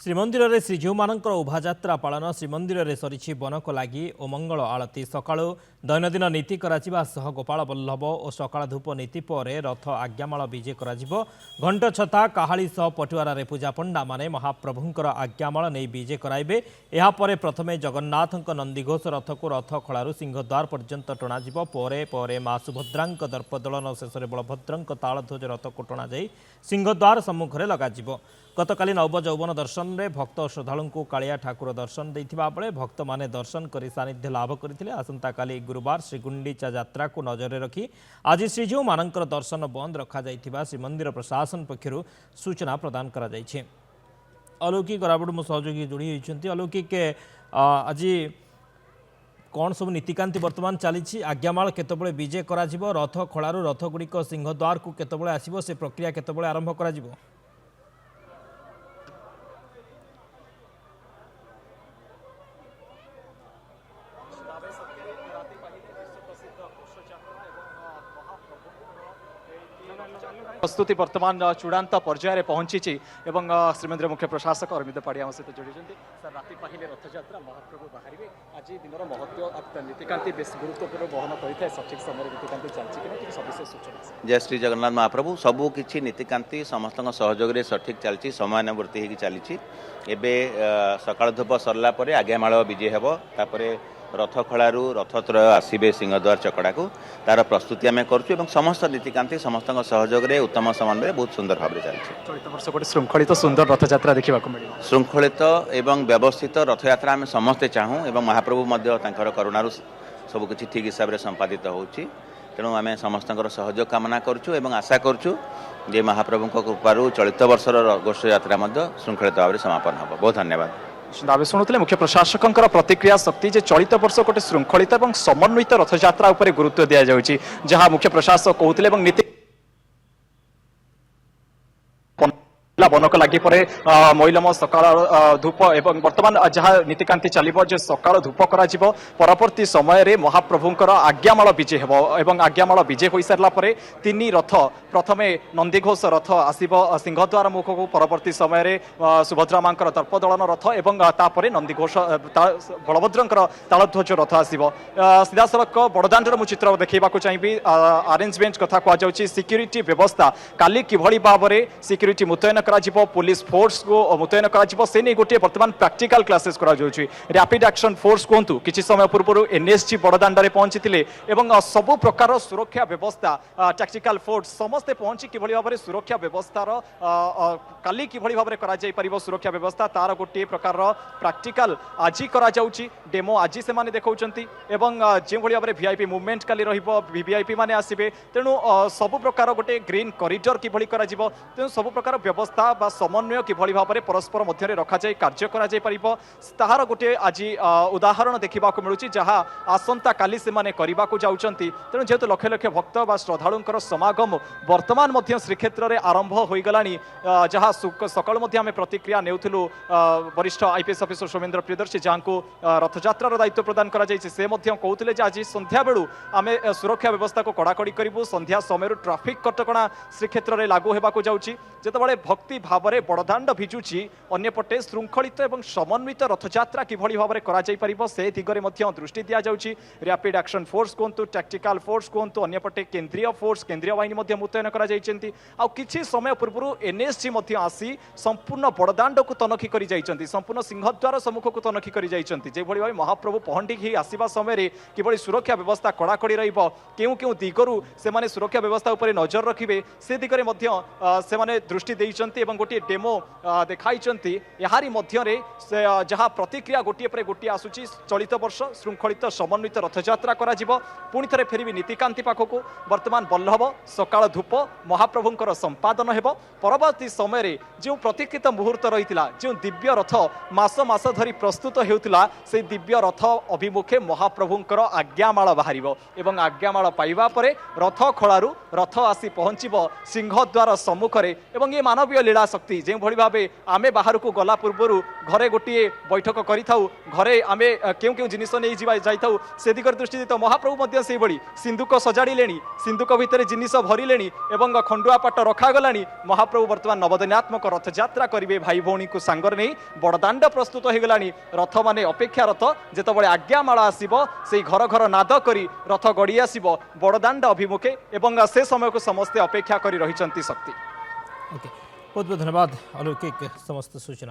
श्रीमंदिर में श्रीजीव मान उभायात्रा पालन श्रीमंदिर में सरी बनक लगी और मंगल आलती सकाळु दैनंदिन नीति सह गोपाल बल्लभ और सकाळ धूप नीति पर रथ आज्ञामाल विजे घंट छता काहाली सह पटुआर पूजा पंडा माने महाप्रभुंकर आज्ञामाल नहीं विजे कराइबे। यापर प्रथमे जगन्नाथ नंदीघोष रथ को रथ खलु सिंहद्वार पर्यंत टणाजिबो। परे मां सुभद्रांक दर्पदलन शेष में बलभद्रंक तालध्वज रथ को टणा जाई सिंहद्वार सम्मुख में लगाजिबो। गतकाली नव यौवन दर्शन में भक्त श्रद्धालु को कालिया ठाकुर दर्शन देथिबा बेले भक्त माने दर्शन कर सानिध्य लाभ करथिले। आसंता काली गुरुवार श्रीगुंडीचा यात्रा को नजर रखी आज श्रीजीव मानकर दर्शन बंद रखा जाइथिबा श्रीमंदिर प्रशासन पक्षरु सूचना प्रदान करा जाइछे। अलौकिक राबड़ मो सहयोगी जोड़ी होइछन्ति। अलौकिक आज कौन सब नीतिकांति वर्तमान चली आज्ञामाल केतबळे विजे करा जिवो रथ खळारु रथ गुड़िक सिंहद्वार को केतबळे आसीबो से प्रक्रिया केतबळे आरंभ करा जिवो। प्रस्तुति वर्तमान चूड़ांत पर्यायर पहुंची श्रीमंदिर मुख्य प्रशासक अरविंद पाड़िया सहित जोड़ी सर राति पाहिले रथयात्रा महाप्रभु बाहर आज दिन महत्व नीतिकांति बेस गुरुत्वपूर्ण बहन कर सठिक समय नीतिकांति चलती सविशेष सूचना। जय श्री जगन्नाथ महाप्रभु सबू किसी नीतिकांति समस्त सहयोग सठिक चलती समयानुवर्ती हो चली सकाळ धूप सरला आज्ञामाल विजे हेब रथ खलु रथत्रय आसबे सिंहद्वार चकड़ा को तार प्रस्तुति आम कर समस्त नीतिकांति समस्त सहयोग उत्तम समन्वय बहुत सुंदर भाव चलती। चलित वर्ष गोटे श्रृंखलित सुंदर रथयात्रा देखा श्रृंखलित एवं व्यवस्थित रथयात्रा आम समस्ते चाहूँ एवं महाप्रभु करुणार सबकि ठीक हिसाब से संपादित होची तेणु आम समस्त सहयोग कामना करुँ आशा करुँ जे महाप्रभु कृपार चलित वर्षर घोष यात्रा श्रृंखलित भाव में समापन हम। बहुत धन्यवाद। दावे शुणुले मुख्य प्रशासक प्रतिक्रिया शक्ति जे चलित वर्ष गोटे श्रृंखलित और समन्वित रथयात्रा उपर गुरुत्व दि जाउछि जहाँ मुख्य प्रशासक कहते नीति बनक लगी महिलम सकाळ धूप एवं वर्तमान जहाँ नीतिकांति चलो जे सकाळ धूप करा परवर्ती समय रे महाप्रभुंकर आज्ञामाल विजे हेब एवं आज्ञामाल विजे हो सारा तीन रथ प्रथमे नंदीघोष रथ आसब सिंहद्वार मुख को परवर्ती समय रे सुभद्रा मां दर्पदलन रथ एवं तापर नंदीघोष बलभद्रंकर तालध्वज रथ आसब सीधा सड़क बड़दाण्डर मु चित्र देखा चाहिए। अरेंजमेंट कथा कहुच्छी सिक्यूरीटी व्यवस्था काली किभली भाव में सिक्यूरीटी मुतयन पुलिस फोर्स को मुतयन कर गोटे वर्तमान practical classes rapid action force कहतु किसी समय पूर्व एनएसजी बड़दाण्डे पहुंची सबु प्रकार सुरक्षा व्यवस्था टैक्टिकल फोर्स समस्ते पहुंची किभली भाव में सुरक्षा व्यवस्थार काली किभली भाव में सुरक्षा व्यवस्था तार गोटे प्रकार प्रैक्टिकल आज करा डेमो आज से माने देखौछंती एवं जो भाव में वीआईपी मूवमेंट काली वीआईपी माने आसीबे तेणु सबु प्रकार गोटे ग्रीन कॉरिडोर किभली करा जिवो तेणु सबु प्रकार व्यवस्था बा समन्वय किभली भाव में परस्पर मध्य रखा जाए कार्य करा जाय परिबो ताहार गोटे आज उदाहरण देखा मिलूँ जहाँ आसंता काली से माने करने को जाउछंती तेणु जेहेतु लक्ष लक्ष भक्त बा श्रद्धालुंकर समागम वर्तमान मध्य श्रीक्षेत्र में आरंभ हो गलानी जहाँ सकाळ मध्य आम प्रतिक्रिया नेउथिलु वरिष्ठ आईपीएस अफिसर सोमेन्द्र प्रियदर्शी जहाँ को रथयात्रार दायित्व प्रदान करा जायछि से मध्य कहउथिले जे आज संध्या बेलू आम सुरक्षा व्यवस्था को कड़ाकड़ी करूँ संध्या समय ट्राफिक कटकणा श्रीक्षेत्र में लागू होगा जाउछि जेतेबेले भक्ति भाव में बड़दाण्ड भिजुची अन्यपटे श्रृंखलित और समन्वित रथयात्रा किभली भाव में करा जाय परिबो से दिगरे मध्य दृष्टि दिया जाउछि। रैपिड एक्शन फोर्स कहतु टैक्टिकल फोर्स कहतु अन्यपटे केंद्रीय फोर्स केंद्रीय बाहिनी मध्य मुतयन करा जायछन्ती आ किछि समय पूर्व एनएसजी मध्य आसी संपूर्ण बड़दाण्ड को तनखी करि जायछन्ती संपूर्ण सिंहद्वार सम्मुख को तनखी करि जायछन्ती जे भली भाव महाप्रभु पहंडी ही आसीबा समय रे किभली सुरक्षा व्यवस्था कड़ाकड़ी रहिबो केउ केउ दिगरु से माने सुरक्षा व्यवस्था उपर नजर रखिबे से दिगरे मध्य से माने दृष्टि देइछन्ती एवं गोटे डेमो देखाइछन्ती याहारी मध्य रे जहाँ प्रतिक्रिया गोटे पर गोटे आसुची चलित वर्ष श्रृंखलित समन्वित रथयात्रा करा जिवो पुणी थे फेरबी नीतिकांति पाखक बर्तमान बल्लभ सकाळ धूप महाप्रभुंकर संपादन हेबो परवर्ती समय रे जो प्रतीक्षित मुहूर्त रहितिला जो दिव्य रथ मास मास धरी प्रस्तुत हेउतिला से दिव्य रथ अभिमुखे महाप्रभुंकर आज्ञामाल बाहरिबो एवं आज्ञामाल पाइबा परे रथ खळारु रथ आसी पहुंचीबो सिंहद्वार सम्मुख रे एवं ये मानवीय लीला शक्ति जो भली भावे आमे बाहर को गला पूर्व घरे गोटे बैठक करिथाउ घरे आमे केउ केउ जिनिस नहीं जाइथाउ से दिगरे दृष्टि तो महाप्रभु मध्य से भली सिंधुक सजाड़िले सिंधुक भितर जिनिस भरिले एवं खंडुआ पाट रखागलानी महाप्रभु वर्तमान नवदिनात्मक रथयात्रा करेंगे भाई भौणी को सांगर नहीं बड़दाण्ड प्रस्तुत हो गलानी रथ माने अपेक्षारत जितेबाला आज्ञामाला आसब से घर घर नाद करी रथ गड़ी आसब बड़दाण्ड अभिमुखे एवं से समय को समस्ते अपेक्षा कर रही शक्ति। ओके बहुत बहुत धन्यवाद अलौकिक समस्त सूचना।